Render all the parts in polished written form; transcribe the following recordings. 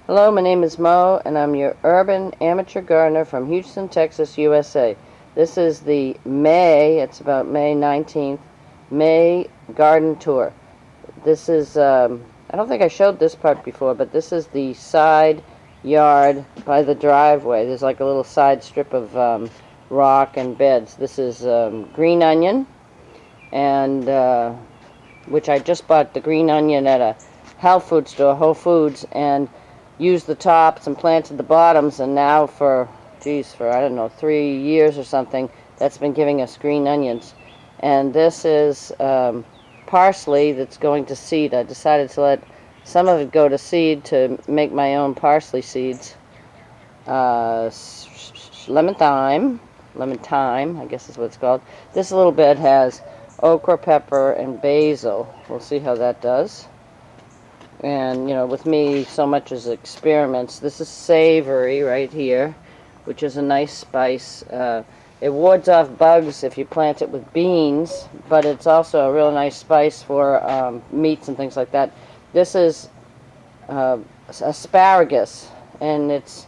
Hello, my name is Mo, and I'm your urban amateur gardener from Houston, Texas, USA. This is the it's about May 19th, May garden tour. This is, I don't think I showed this part before, but this is the side yard by the driveway. There's like a little side strip of rock and beds. This is green onion, and which I just bought the green onion at a health food store, Whole Foods, and used the tops and planted the bottoms, and now for I don't know, 3 years or something, that's been giving us green onions. And this is parsley that's going to seed. I decided to let some of it go to seed to make my own parsley seeds. Lemon thyme, I guess is what it's called. This little bed has okra, pepper, and basil. We'll see how that does. And, you know, with me, so much is experiments. This is savory right here, which is a nice spice. It wards off bugs if you plant it with beans, but it's also a real nice spice for meats and things like that. This is asparagus, and it's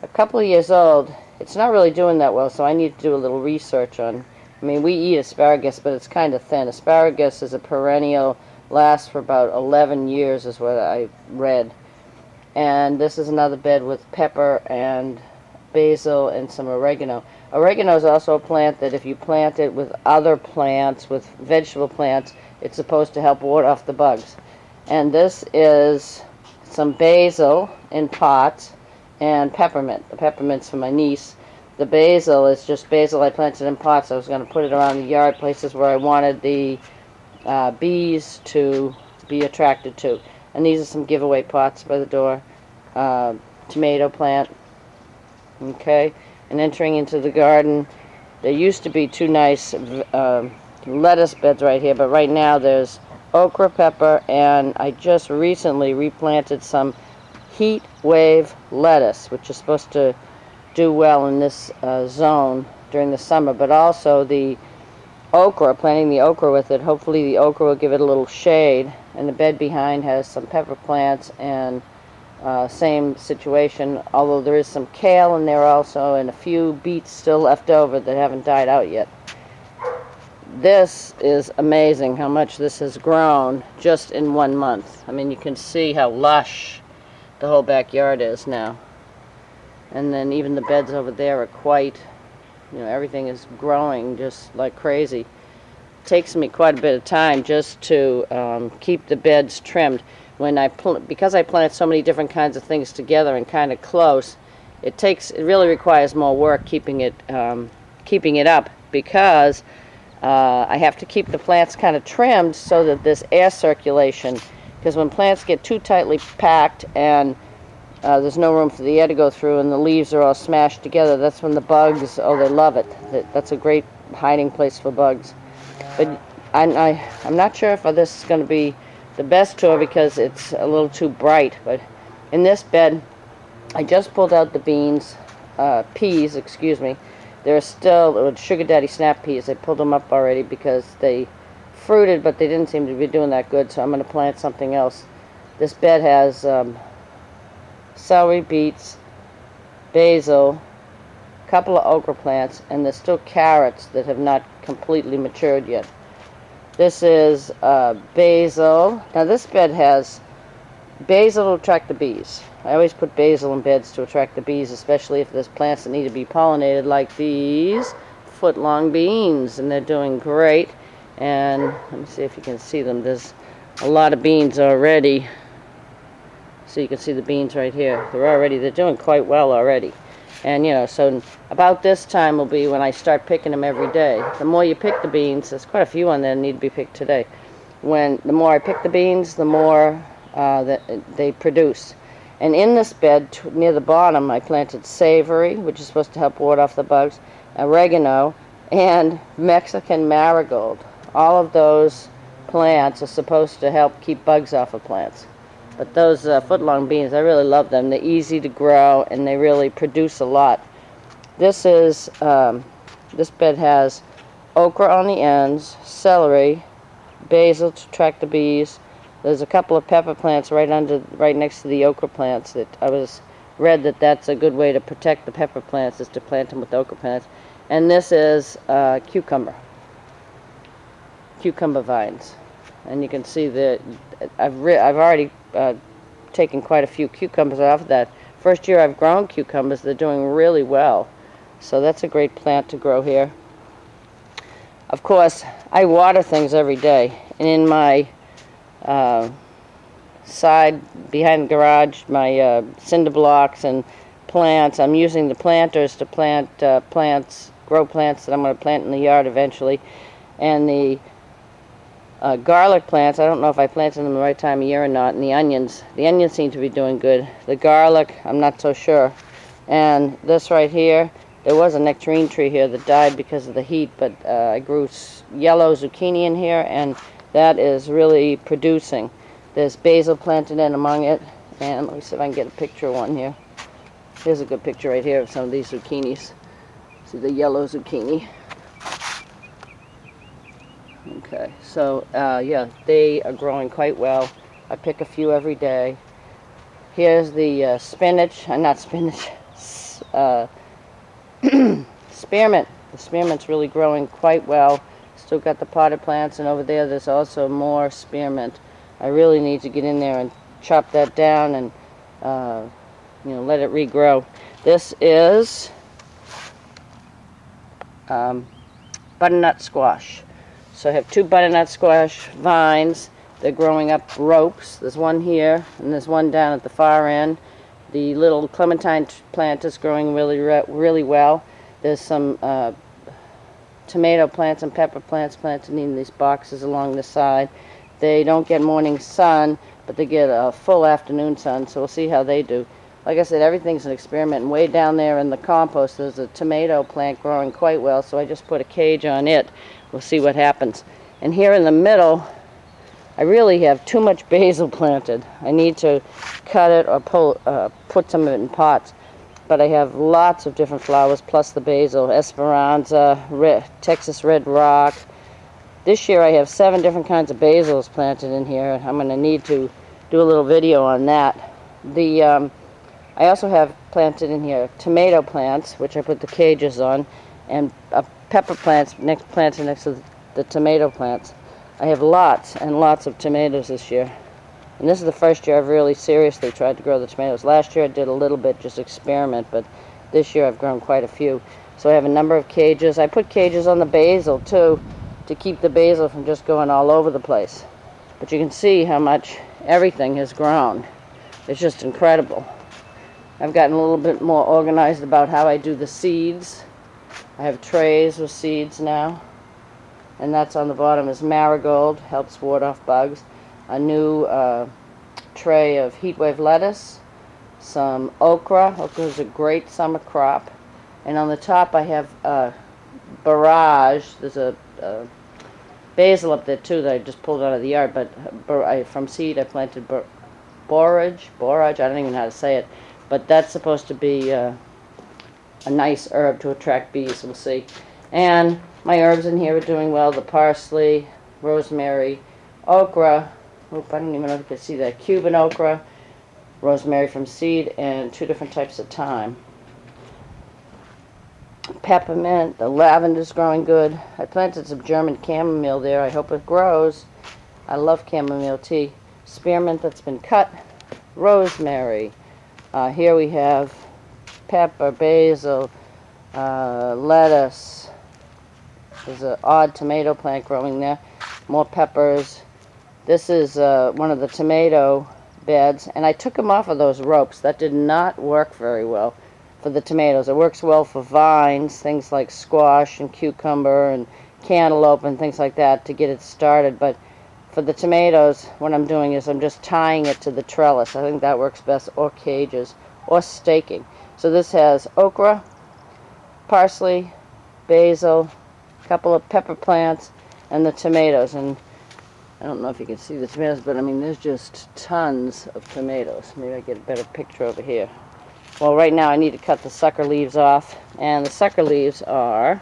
a couple of years old. It's not really doing that well, so I need to do a little research on. I mean, we eat asparagus, but it's kind of thin. Asparagus is a perennial, lasts for about 11 years is what I read. And this is another bed with pepper and basil and some oregano. Oregano is also a plant that if you plant it with other plants, with vegetable plants, it's supposed to help ward off the bugs. And this is some basil in pots and peppermint. The peppermint's for my niece. The basil is just basil I planted in pots. I was going to put it around the yard, places where I wanted the bees to be attracted to. And these are some giveaway pots by the door. Tomato plant. Okay. And entering into the garden, there used to be two nice lettuce beds right here, but right now there's okra, pepper, and I just recently replanted some heat wave lettuce, which is supposed to do well in this zone during the summer, but also the okra, planting the okra with it. Hopefully the okra will give it a little shade. And the bed behind has some pepper plants and same situation, although there is some kale in there also and a few beets still left over that haven't died out yet. This is amazing how much this has grown just in 1 month. I mean, you can see how lush the whole backyard is now. And then even the beds over there are quite, you know, everything is growing just like crazy. It takes me quite a bit of time just to keep the beds trimmed. Because I plant so many different kinds of things together and kind of close, it really requires more work keeping it up, because I have to keep the plants kind of trimmed so that there's air circulation. Because when plants get too tightly packed and there's no room for the air to go through, and the leaves are all smashed together, that's when the bugs, they love it. That's a great hiding place for bugs. But I'm not sure if this is going to be the best tour because it's a little too bright. But in this bed, I just pulled out the peas, excuse me. They're still Sugar Daddy snap peas. I pulled them up already because they fruited, but they didn't seem to be doing that good, so I'm going to plant something else. This bed has celery, beets, basil, a couple of okra plants, and there's still carrots that have not completely matured yet. This is basil. Now this bed has basil to attract the bees. I always put basil in beds to attract the bees, especially if there's plants that need to be pollinated, like these foot-long beans, and they're doing great. And let me see if you can see them. There's a lot of beans already. So you can see the beans right here. They're doing quite well already. And, you know, so about this time will be when I start picking them every day. The more you pick the beans, there's quite a few on there that need to be picked today. The more I pick the beans, the more that they produce. And in this bed, near the bottom, I planted savory, which is supposed to help ward off the bugs, oregano, and Mexican marigold. All of those plants are supposed to help keep bugs off of plants. But those foot-long beans, I really love them. They're easy to grow, and they really produce a lot. This bed has okra on the ends, celery, basil to attract the bees. There's a couple of pepper plants right next to the okra plants that read that that's a good way to protect the pepper plants, is to plant them with okra plants. And this is cucumber vines, and you can see that I've already taken quite a few cucumbers off of that. First year I've grown cucumbers, they're doing really well. So that's a great plant to grow here. Of course, I water things every day, and in my side behind the garage, my cinder blocks and plants, I'm using the planters to plant grow plants that I'm going to plant in the yard eventually. And the garlic plants, I don't know if I planted them the right time of year or not, and the onions seem to be doing good. The garlic, I'm not so sure. And this right here, there was a nectarine tree here that died because of the heat, but I grew yellow zucchini in here, and that is really producing. There's basil planted in among it, and let me see if I can get a picture of one here. Here's a good picture right here of some of these zucchinis. See the yellow zucchini. Okay, so yeah, they are growing quite well. I pick a few every day. Here's the spinach, not spinach, spearmint. The spearmint's really growing quite well. Still got the potted plants, and over there's also more spearmint. I really need to get in there and chop that down and let it regrow. This is butternut squash. So I have 2 butternut squash vines. They're growing up ropes. There's one here, and there's one down at the far end. The little clementine plant is growing really well. There's some tomato plants and pepper plants planted in these boxes along the side. They don't get morning sun, but they get a full afternoon sun, so we'll see how they do. Like I said, everything's an experiment. And way down there in the compost, there's a tomato plant growing quite well, so I just put a cage on it. We'll see what happens. And here in the middle, I really have too much basil planted. I need to cut it or put some of it in pots. But I have lots of different flowers, plus the basil, Esperanza, Texas Red Rock. This year I have 7 different kinds of basils planted in here. I'm going to need to do a little video on that. I also have planted in here tomato plants, which I put the cages on, and pepper plants planted next to the tomato plants. I have lots and lots of tomatoes this year. And this is the first year I've really seriously tried to grow the tomatoes. Last year I did a little bit, just experiment, but this year I've grown quite a few. So I have a number of cages. I put cages on the basil too, to keep the basil from just going all over the place. But you can see how much everything has grown. It's just incredible. I've gotten a little bit more organized about how I do the seeds. I have trays with seeds now. And that's on the bottom is marigold, helps ward off bugs. A new tray of heatwave lettuce. Some okra. Okra is a great summer crop. And on the top I have barrage. There's a basil up there too that I just pulled out of the yard. But from seed I planted borage. I don't even know how to say it. But that's supposed to be a nice herb to attract bees, we'll see. And my herbs in here are doing well. The parsley, rosemary, okra. Oop, I don't even know if you can see that. Cuban okra, rosemary from seed, and 2 different types of thyme. Peppermint, the lavender's growing good. I planted some German chamomile there. I hope it grows. I love chamomile tea. Spearmint that's been cut. Rosemary. Here we have pepper, basil, lettuce. There's an odd tomato plant growing there. More peppers. This is one of the tomato beds, and I took them off of those ropes. That did not work very well for the tomatoes. It works well for vines, things like squash and cucumber and cantaloupe and things like that to get it started. But for the tomatoes, what I'm doing is I'm just tying it to the trellis. I think that works best, or cages, or staking. So this has okra, parsley, basil, a couple of pepper plants, and the tomatoes. And I don't know if you can see the tomatoes, but I mean there's just tons of tomatoes. Maybe I get a better picture over here. Well, right now I need to cut the sucker leaves off, and the sucker leaves are,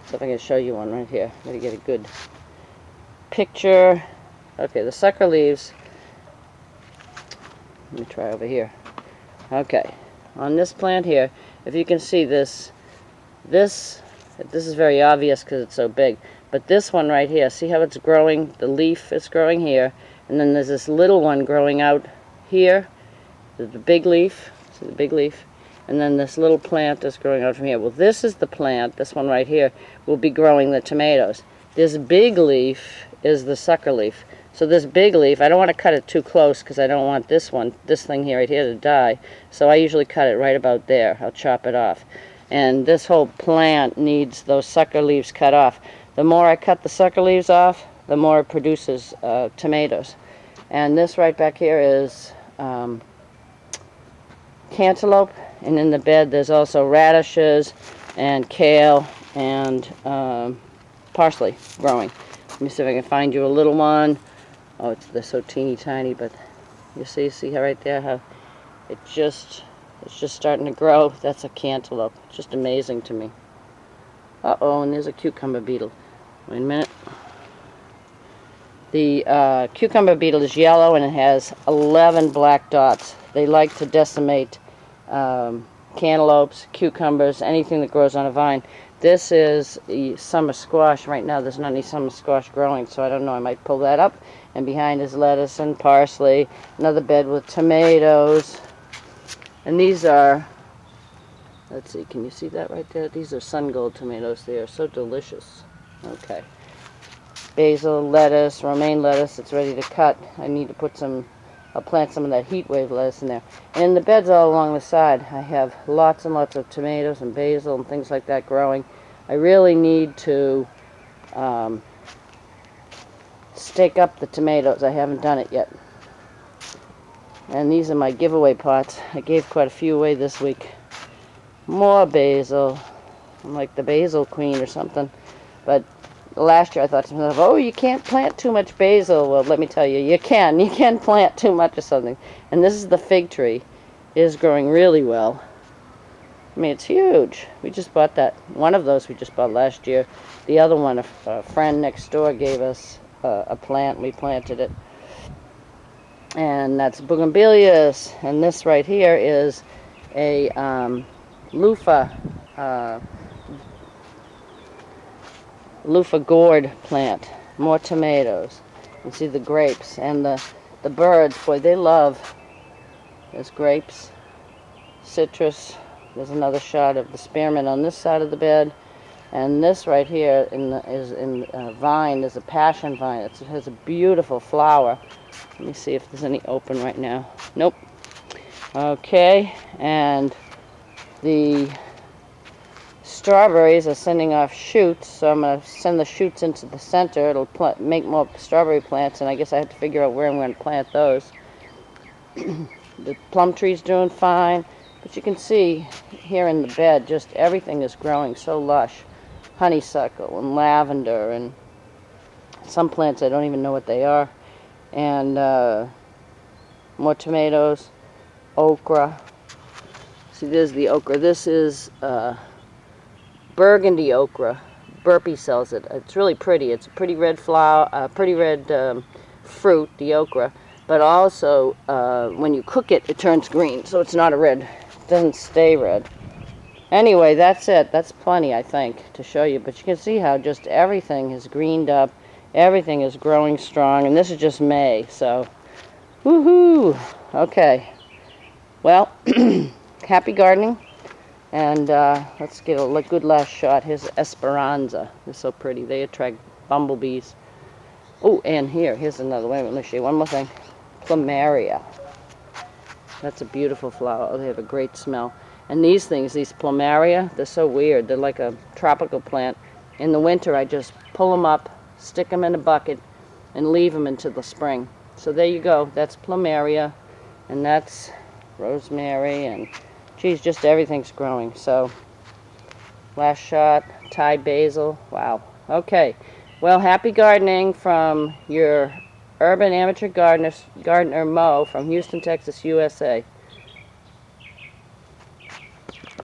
see if I can show you one right here. I'm going to get a good picture. Okay, the sucker leaves Let me try over here. Okay, on this plant here, if you can see this is very obvious because it's so big, but this one right here, see how it's growing? The leaf is growing here, and then there's this little one growing out here, the big leaf, see the big leaf? And then this little plant is growing out from here. Well, this is the plant, this one right here, will be growing the tomatoes. This big leaf is the sucker leaf. So this big leaf, I don't want to cut it too close because I don't want this thing here right here to die. So I usually cut it right about there. I'll chop it off. And this whole plant needs those sucker leaves cut off. The more I cut the sucker leaves off, the more it produces tomatoes. And this right back here is cantaloupe. And in the bed there's also radishes and kale and parsley growing. Let me see if I can find you a little one. Oh, they're so teeny tiny, but you see how right there how it's just starting to grow. That's a cantaloupe. It's just amazing to me. Uh-oh, and there's a cucumber beetle. Wait a minute. The cucumber beetle is yellow and it has 11 black dots. They like to decimate cantaloupes, cucumbers, anything that grows on a vine. This is the summer squash. Right now there's not any summer squash growing, so I don't know, I might pull that up. And behind is lettuce and parsley. Another bed with tomatoes. And these are, let's see, can you see that right there? These are sun gold tomatoes. They are so delicious. Okay. Basil, lettuce, romaine lettuce. It's ready to cut. I need to put I'll plant some of that heat wave lettuce in there. And in the beds all along the side, I have lots and lots of tomatoes and basil and things like that growing. I really need to stake up the tomatoes. I haven't done it yet. And these are my giveaway pots. I gave quite a few away this week. More basil. I'm like the basil queen or something. But last year I thought to myself, oh, you can't plant too much basil. Well, let me tell you, you can. You can plant too much of something. And this is the fig tree. It is growing really well. I mean, it's huge. We just bought that. One of those we just bought last year. The other one, a friend next door gave us a plant. We planted it. And that's bougainvilleas. And this right here is a loofah gourd plant. More tomatoes. You see the grapes and the birds. Boy, they love. There's grapes, citrus. There's another shot of the spearmint on this side of the bed. And this right here is a vine. There's a passion vine. It has a beautiful flower. Let me see if there's any open right now. Nope. Okay, and the strawberries are sending off shoots, so I'm going to send the shoots into the center. It'll make more strawberry plants, and I guess I have to figure out where I'm going to plant those. The plum tree's doing fine, but you can see here in the bed, just everything is growing so lush. Honeysuckle and lavender and some plants I don't even know what they are. And more tomatoes, okra. See, there's the okra. This is burgundy okra. Burpee sells it. It's really pretty. It's a pretty red flower, pretty red fruit, the okra. But also, when you cook it, it turns green. So it's not a red. It doesn't stay red. Anyway, that's it. That's plenty, I think, to show you. But you can see how just everything has greened up. Everything is growing strong. And this is just May, so woohoo! Okay. Well, happy gardening. And let's get a good last shot. Here's Esperanza. They're so pretty. They attract bumblebees. Oh, and here's another. Wait a minute, let me show you one more thing. Plumeria. That's a beautiful flower. Oh, they have a great smell. And these things, these plumeria, they're so weird. They're like a tropical plant. In the winter, I just pull them up, stick them in a bucket, and leave them until the spring. So there you go. That's plumeria, and that's rosemary, and geez, just everything's growing. So last shot, Thai basil. Wow. Okay. Well, happy gardening from your urban amateur gardener Mo from Houston, Texas, USA.